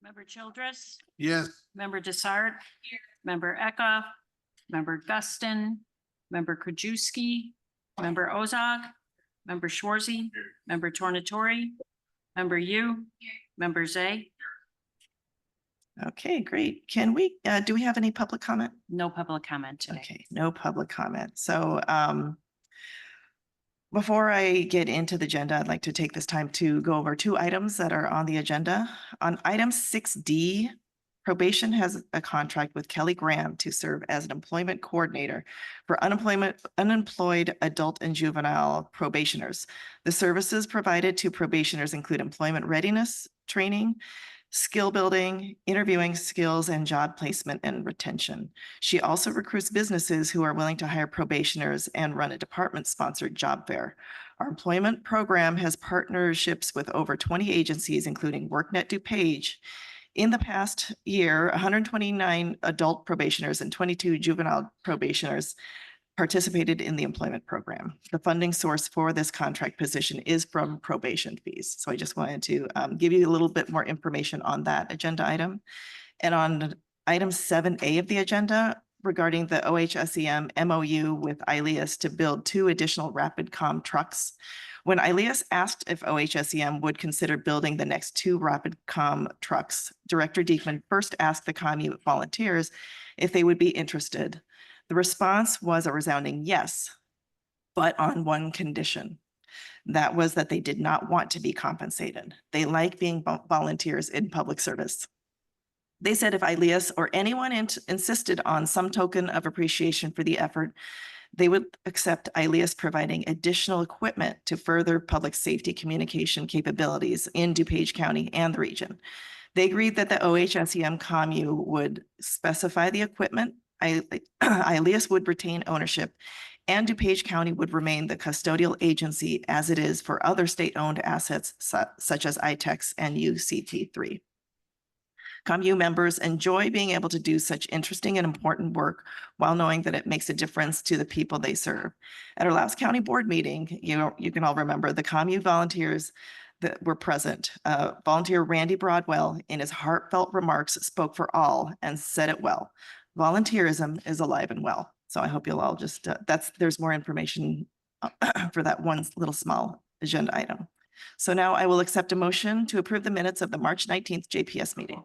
Member Childress, Yes. Member Desart, Member Eckhoff, Member Guston, Member Krajewski, Member Ozog, Member Schwarzy, Member Tornatori, Member Yu, Member Zay. Okay, great. Can we, do we have any public comment? No public comment today. Okay, no public comment. So before I get into the agenda, I'd like to take this time to go over two items that are on the agenda. On item 6D, probation has a contract with Kelly Graham to serve as an employment coordinator for unemployed adult and juvenile probationers. The services provided to probationers include employment readiness training, skill building, interviewing skills, and job placement and retention. She also recruits businesses who are willing to hire probationers and run a department-sponsored job fair. Our employment program has partnerships with over 20 agencies, including WorkNet DuPage. In the past year, 129 adult probationers and 22 juvenile probationers participated in the employment program. The funding source for this contract position is from probation fees. So I just wanted to give you a little bit more information on that agenda item. And on item 7A of the agenda regarding the OHSEM MOU with ILEAS to build 2 additional RapidCom trucks. When ILEAS asked if OHSEM would consider building the next 2 RapidCom trucks, Director Diekman first asked the commute volunteers if they would be interested. The response was a resounding yes, but on one condition. That was that they did not want to be compensated. They like being volunteers in public service. They said if ILEAS or anyone insisted on some token of appreciation for the effort, they would accept ILEAS providing additional equipment to further public safety communication capabilities in DuPage County and the region. They agreed that the OHSEM commu would specify the equipment, ILEAS would retain ownership, and DuPage County would remain the custodial agency as it is for other state-owned assets such as ITEX and UCT3. ComU members enjoy being able to do such interesting and important work while knowing that it makes a difference to the people they serve. At our last county board meeting, you can all remember the ComU volunteers that were present. Volunteer Randy Broadwell, in his heartfelt remarks, spoke for all and said it well. Volunteerism is alive and well. So I hope you'll all just, there's more information for that one little small agenda item. So now I will accept a motion to approve the minutes of the March 19th JPS meeting.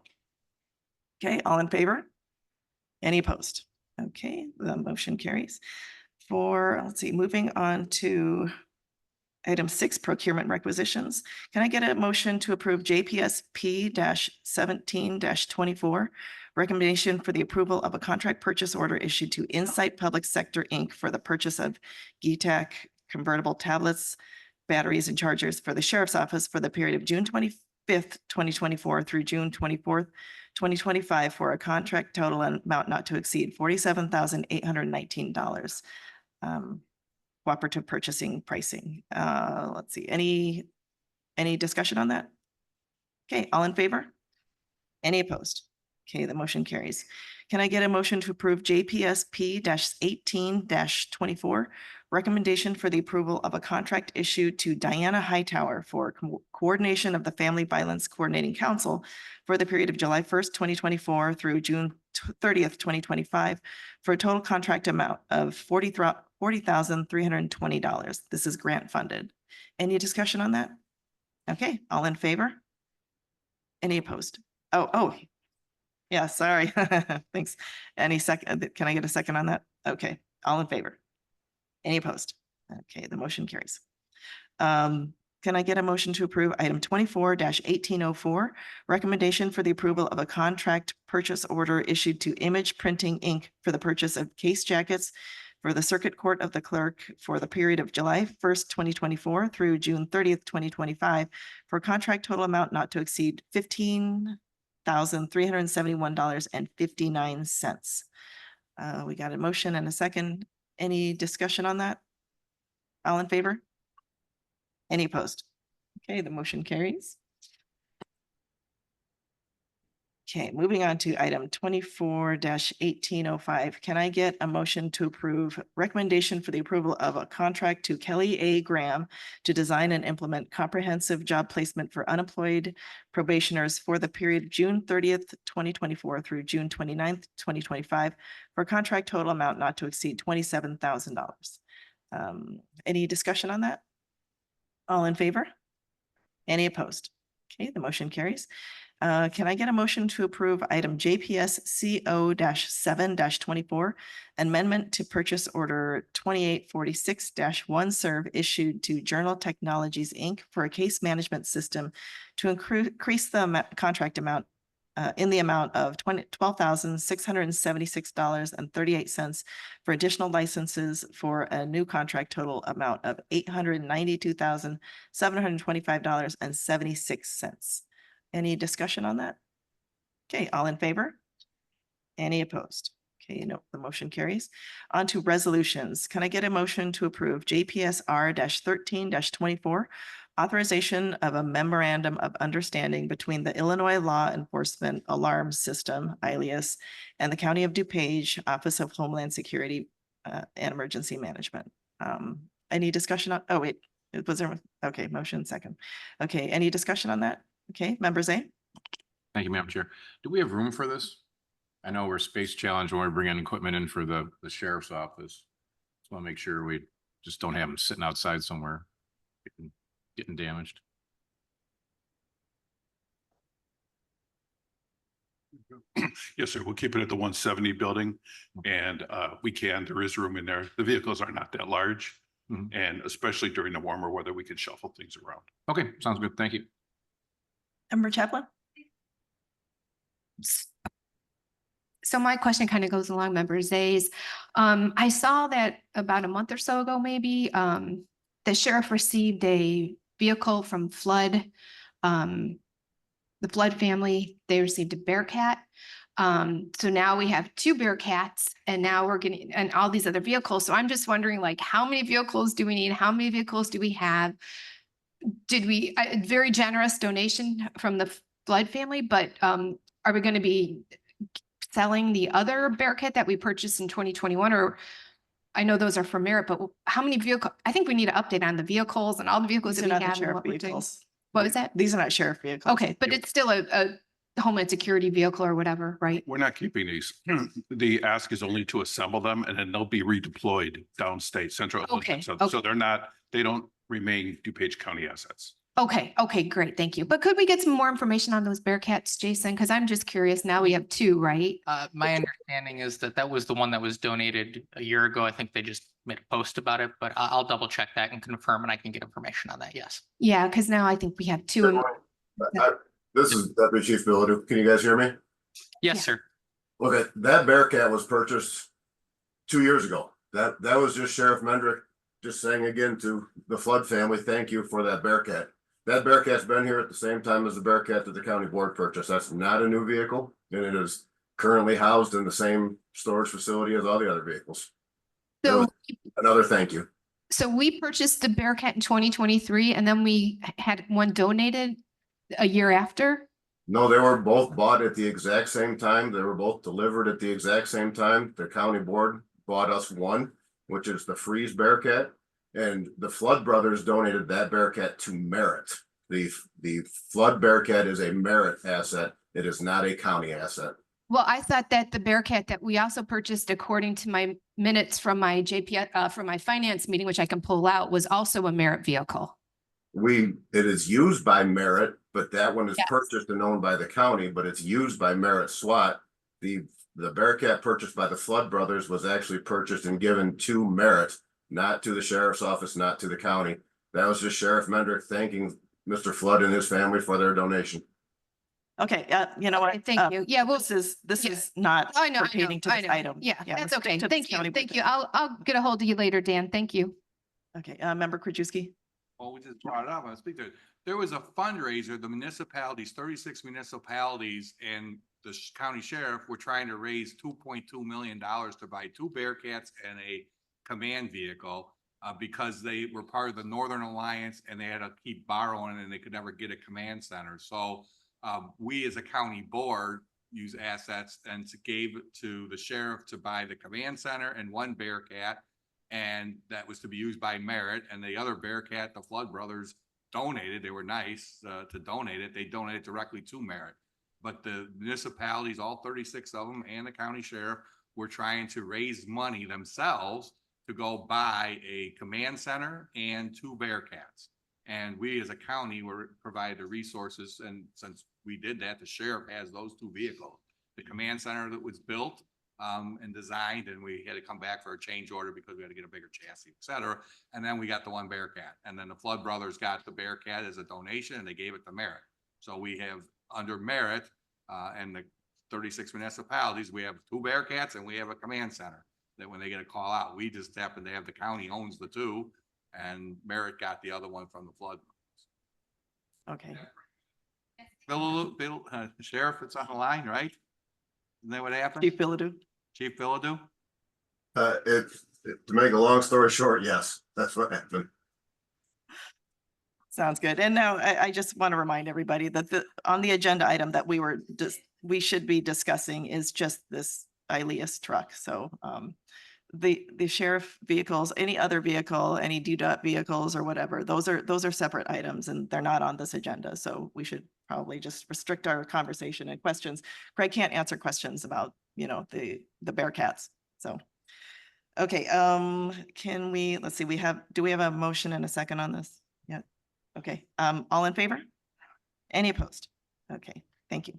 Okay, all in favor? Any opposed? Okay, the motion carries. Let's see, moving on to item 6, procurement requisitions. Can I get a motion to approve JPS P-17-24, recommendation for the approval of a contract purchase order issued to Insight Public Sector, Inc. for the purchase of GTAC convertible tablets, batteries, and chargers for the Sheriff's Office for the period of June 25th, 2024 through June 24th, 2025 for a contract total amount not to exceed $47,819. Cooperative purchasing pricing. Let's see, any discussion on that? Okay, all in favor? Any opposed? Okay, the motion carries. Can I get a motion to approve JPS P-18-24, recommendation for the approval of a contract issued to Diana Hightower for coordination of the Family Violence Coordinating Council for the period of July 1st, 2024 through June 30th, 2025 for a total contract amount of $40,320. This is grant funded. Any discussion on that? Okay, all in favor? Any opposed? Oh, yeah, sorry. Thanks. Any second? Can I get a second on that? Okay, all in favor? Any opposed? Okay, the motion carries. Can I get a motion to approve item 24-1804, recommendation for the approval of a contract purchase order issued to Image Printing, Inc. for the purchase of case jackets for the Circuit Court of the Clerk for the period of July 1st, 2024 through June 30th, 2025 for a contract total amount not to exceed $15,371.59. We got a motion and a second. Any discussion on that? All in favor? Any opposed? Okay, the motion carries. Okay, moving on to item 24-1805. Can I get a motion to approve recommendation for the approval of a contract to Kelly A. Graham to design and implement comprehensive job placement for unemployed probationers for the period June 30th, 2024 through June 29th, 2025 for a contract total amount not to exceed $27,000. Any discussion on that? All in favor? Any opposed? Okay, the motion carries. Can I get a motion to approve item JPS CO 7-24, amendment to purchase order 2846 one serve issued to Journal Technologies, Inc. for a case management system to increase the contract amount in the amount of $12,676.38 for additional licenses for a new contract total amount of $892,725.76. Any discussion on that? Okay, all in favor? Any opposed? Okay, no, the motion carries. On to resolutions. Can I get a motion to approve JPSR 13-24, authorization of a memorandum of understanding between the Illinois Law Enforcement Alarm System, alias, and the County of DuPage Office of Homeland Security and Emergency Management? Any discussion on, oh, wait, was there, okay, motion second. Okay, any discussion on that? Okay, Member Zay? Thank you, Madam Chair. Do we have room for this? I know we're space challenged when we're bringing equipment in for the sheriff's office. Just want to make sure we just don't have them sitting outside somewhere getting damaged. Yes, sir. We'll keep it at the 170 building and there is room in there. The vehicles are not that large. Mhm. And especially during the warmer weather, we can shuffle things around. Okay, sounds good. Thank you. Member Chaplin? So my question kind of goes along Member Zay's. I saw that about a month or so ago, maybe, the sheriff received a vehicle from Flood. The Flood family, they received a Bearcat. So now we have 2 Bearcats and now we're getting, and all these other vehicles. So I'm just wondering, like, how many vehicles do we need? How many vehicles do we have? Did we, a very generous donation from the Flood family, but are we going to be selling the other Bearcat that we purchased in 2021? Or I know those are for merit, but how many vehicles? I think we need an update on the vehicles and all the vehicles These that are we not the have. And sheriff what we're doing. vehicles. What was that? These are not sheriff vehicles. Okay, but it's still a Homeland Security vehicle or whatever, right? We're not keeping these. The ask is only to assemble them and then they'll be redeployed downstate central. Okay, So okay. they don't remain DuPage County assets. Okay, great, thank you. But could we get some more information on those Bearcats, Jason? Because I'm just curious. Now we have 2, right? My understanding is that that was the one that was donated a year ago. I think they just made a post about it, but I'll double check that and confirm and I can get information on that. Yes. Yeah, because now I think we have 2. And This is Deputy Chief Bilodeau. Can you guys hear me? Yes, Yeah. sir. Okay, that Bearcat was purchased 2 years ago. That was just Sheriff Mendrick just saying again to the Flood family, thank you for that Bearcat. That Bearcat's been here at the same time as the Bearcat that the county board purchased. That's not a new vehicle, and it is currently housed in the same storage facility as all the other vehicles. so, Another thank you. so we purchased the Bearcat in 2023 and then we had one donated a year after? No, they were both bought at the exact same time. They were both delivered at the exact same time. The county board bought us one, which is the Freeze Bearcat. And the Flood brothers donated that Bearcat to Merit. The Flood Bearcat is a Merit asset. It is not a county asset. Well, I thought that the Bearcat that we also purchased, according to my minutes from my from my finance meeting, which I can pull out, was also a Merit vehicle. It is used by Merit, but that one is Yes. purchased and owned by the county, but it's used by Merit SWAT. The Bearcat purchased by the Flood brothers was actually purchased and given to Merit, not to the sheriff's office, not to the county. That was just Sheriff Mendrick thanking Mr. Flood and his family for their donation. Okay, you know Okay, what? thank you. Yeah, well, This yeah. is not I know, pertaining to I this know. item. Yeah, we're that's sticking okay. to this Thank you. county Thank board. you. I'll get a hold of you later, Dan. Thank you. Okay, Member Krajewski? Well, we just brought it up. I speak to, there was a fundraiser, the municipalities, 36 municipalities and the county sheriff were trying to raise $2.2 million to buy 2 Bearcats and a command vehicle because they were part of the Northern Alliance and they had to keep borrowing and they could never get a command center. So we as a county board use assets and gave it to the sheriff to buy the command center and one Bearcat. And that was to be used by Merit, and the other Bearcat, the Flood Brothers donated. They were nice to donate it. They donated directly to Merit. But the municipalities, all 36 of them, and the county sheriff were trying to raise money themselves to go buy a command center and two Bearcats. And we as a county were provided the resources, and since we did that, the sheriff has those two vehicles. The command center that was built and designed, and we had to come back for a change order because we had to get a bigger chassis, et cetera. And then we got the one Bearcat, and then the Flood Brothers got the Bearcat as a donation, and they gave it to Merit. So we have under Merit and the 36 municipalities, we have two Bearcats and we have a command center that when they get a call out, we just happen to have the county owns the two, and Merit got the other one from the Flood. Okay. Bill, Sheriff, it's on the line, right? Isn't that what happened? Chief Bilodeau? Chief Bilodeau? To make a long story short, yes, that's what happened. Sounds good. And now I just want to remind everybody that on the agenda item that we should be discussing is just this Ilias truck. So the sheriff vehicles, any other vehicle, any DDOT vehicles or whatever, those are separate items and they're not on this agenda. So we should probably just restrict our conversation and questions. Craig can't answer questions about, the Bearcats. So, okay, let's see, do we have a motion and a second on this? Yeah. Okay, all in favor? Any opposed? Okay, thank you.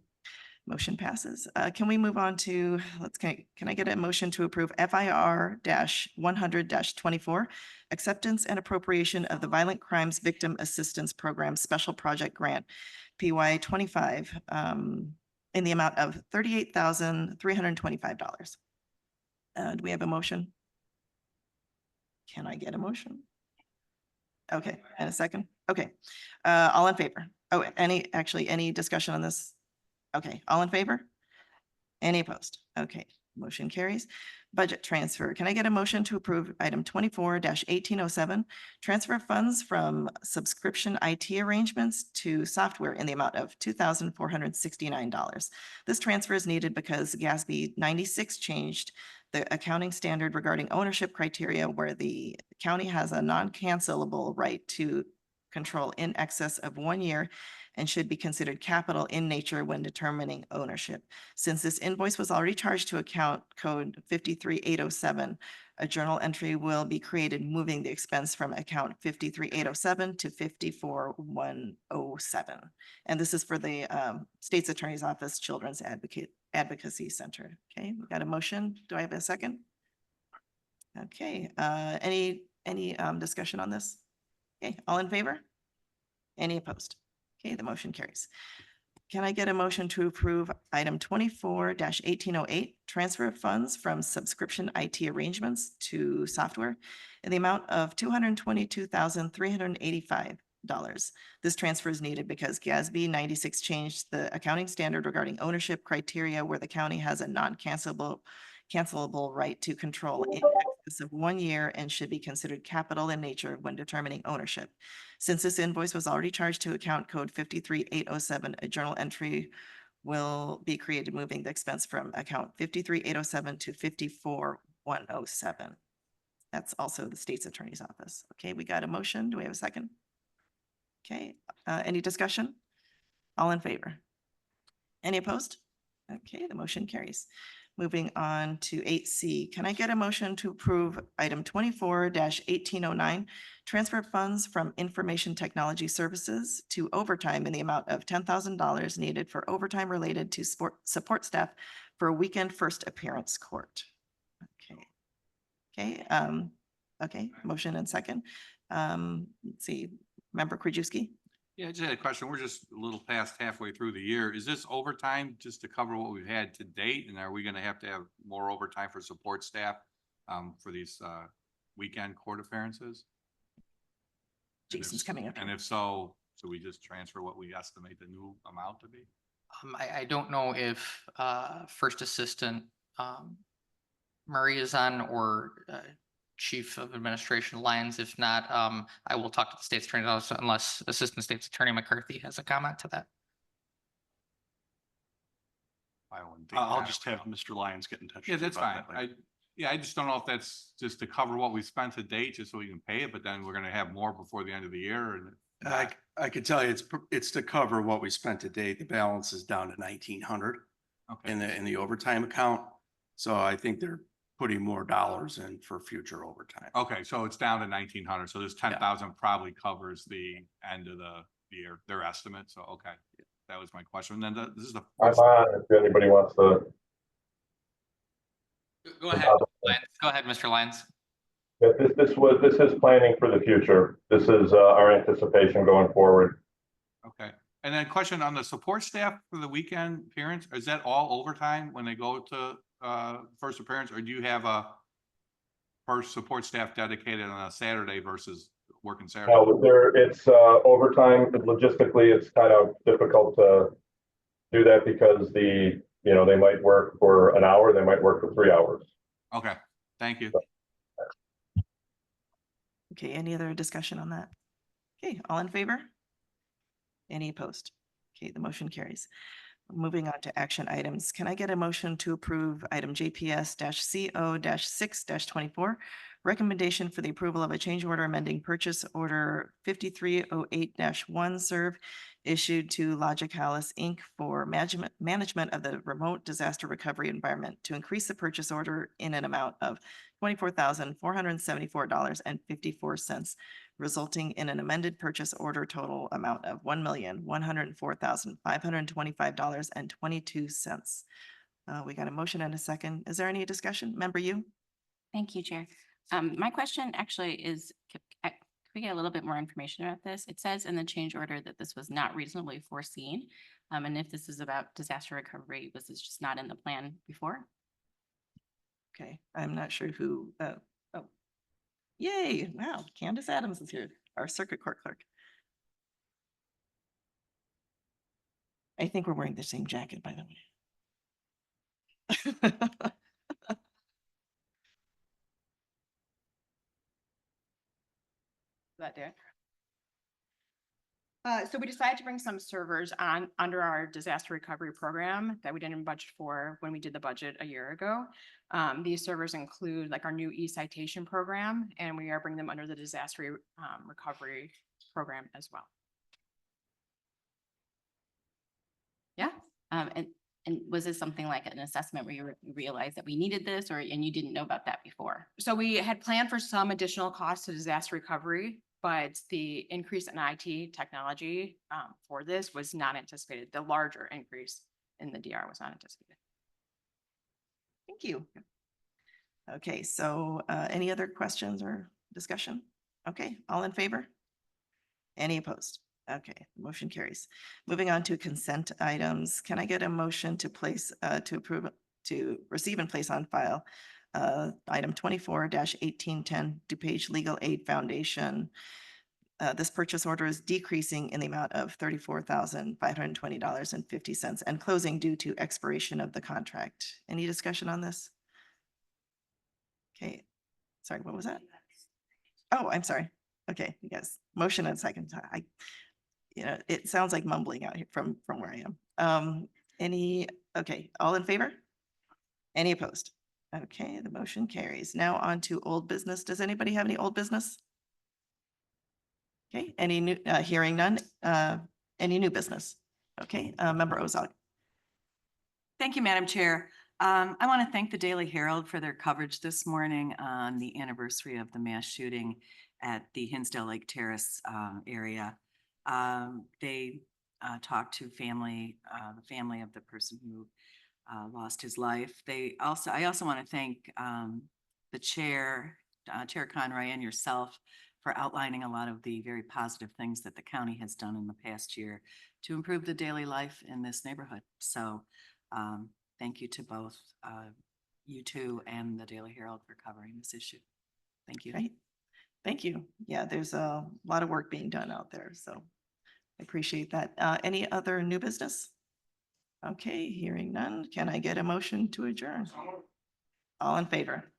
Motion passes. Can we move on to, can I get a motion to approve FIR-100-24, acceptance and appropriation of the Violent Crimes Victim Assistance Program Special Project Grant, PY 25, in the amount of $38,325. Do we have a motion? Can I get a motion? Okay, and a second? Okay, all in favor? Oh, any discussion on this? Okay, all in favor? Any opposed? Okay, motion carries. Budget transfer. Can I get a motion to approve item 24-1807, transfer of funds from subscription IT arrangements to software in the amount of $2,469. This transfer is needed because GASB 96 changed the accounting standard regarding ownership criteria where the county has a non-cancelable right to control in excess of 1 year and should be considered capital in nature when determining ownership. Since this invoice was already charged to account code 53807, a journal entry will be created moving the expense from account 53807 to 54107. And this is for the State's Attorney's Office Children's Advocacy Center. Okay, we got a motion. Do I have a second? Okay, any discussion on this? Okay, all in favor? Any opposed? Okay, the motion carries. Can I get a motion to approve item 24-1808, transfer of funds from subscription IT arrangements to software in the amount of $222,385? This transfer is needed because GASB 96 changed the accounting standard regarding ownership criteria where the county has a non-cancelable right to control in excess of 1 year and should be considered capital in nature when determining ownership. Since this invoice was already charged to account code 53807, a journal entry will be created moving the expense from account 53807 to 54107. That's also the State's Attorney's Office. Okay, we got a motion. Do we have a second? Okay, any discussion? All in favor? Any opposed? Okay, the motion carries. Moving on to 8C, can I get a motion to approve item 24-1809, transfer funds from information technology services to overtime in the amount of $10,000 needed for overtime related to support staff for a weekend first appearance court? Okay, okay, motion and second. Let's see, Member Krajewski? Yeah, I just had a question. We're just a little past halfway through the year. Is this overtime just to cover what we've had to date? And are we gonna have to have more overtime for support staff for these weekend court appearances? Jason's coming up. And if so, we just transfer what we estimate the new amount to be? I don't know if First Assistant Murray is on or Chief of Administration Lyons. If not, I will talk to the State's Attorney's Office unless Assistant State's Attorney McCarthy has a comment to that. I wouldn't think I'll that just have around. Mr. Lyons get in touch. Yeah, with you that's about fine. that later. I just don't know if that's just to cover what we spent to date, just so we can pay it, but then we're gonna have more before the end of the year and. I could tell you it's to cover what we spent to date. The balance is down to 1,900 Okay, in the overtime account. So I think they're putting more dollars in for future overtime. okay, so it's down to 1,900, so this 10,000 probably covers the end of the year, their estimate, so, okay. That was my question, and then this is the. I'm on if anybody wants to. Go ahead, Lyons. Go ahead, Mr. Lyons. Yeah, this is planning for the future. This is our anticipation going forward. Okay, and then question on the support staff for the weekend appearance, is that all overtime when they go to first appearance, or do you have a first support staff dedicated on a Saturday versus working Saturday? No, it's overtime. Logistically, it's kind of difficult to do that because they might work for an hour, they might work for 3 hours. Okay, thank you. Okay, any other discussion on that? Okay, all in favor? Any opposed? Okay, the motion carries. Moving on to action items. Can I get a motion to approve item JPS-CO-6-24? Recommendation for the approval of a change order amending purchase order 5308-1 serve issued to Logicalis Inc. for management of the remote disaster recovery environment to increase the purchase order in an amount of $24,474.54, resulting in an amended purchase order total amount of $1,104,525.22. We got a motion and a second. Is there any discussion? Member you? Thank you, Chair. My question actually is, can we get a little bit more information about this? It says in the change order that this was not reasonably foreseen. And if this is about disaster recovery, was this just not in the plan before? Okay, I'm not sure who, oh, yay, wow, Candace Adams is here, our circuit court clerk. I think we're wearing the same jacket, by the way. That there. So we decided to bring some servers on under our disaster recovery program that we didn't budget for when we did the budget a year ago. These servers include like our new e-citation program, and we are bringing them under the disaster recovery program as well. Yeah. And was this something like an assessment where you realized that we needed this, and you didn't know about that before? So we had planned for some additional costs to disaster recovery, but the increase in IT technology for this was not anticipated. The larger increase in the DR was not anticipated. Thank you. Okay, so any other questions or discussion? Okay, all in favor? Any opposed? Okay, motion carries. Moving on to consent items. Can I get a motion to place, to approve, to receive and place on file item 24-1810 DuPage Legal Aid Foundation. This purchase order is decreasing in the amount of $34,520.50 and closing due to expiration of the contract. Any discussion on this? Okay, sorry, what was that? Oh, I'm sorry. Okay, yes, motion and second. It sounds like mumbling out here from where I am. Okay, all in favor? Any opposed? Okay, the motion carries. Now on to old business. Does anybody have any old business? Okay, any new, hearing none, any new business? Okay, Member Ozog. Thank you, Madam Chair. I want to thank the Daily Herald for their coverage this morning on the anniversary of the mass shooting at the Hinsdale Lake Terrace area. They talked to the family of the person who lost his life. I also want to thank the chair, Chair Conroy, and yourself for outlining a lot of the very positive things that the county has done in the past year to improve the daily life in this neighborhood. So thank you to both you two and the Daily Herald for covering this issue. Thank you. Great. Thank you. Yeah, there's a lot of work being done out there, so I appreciate that. Any other new business? Okay, hearing none. Can I get a motion to adjourn? All in favor?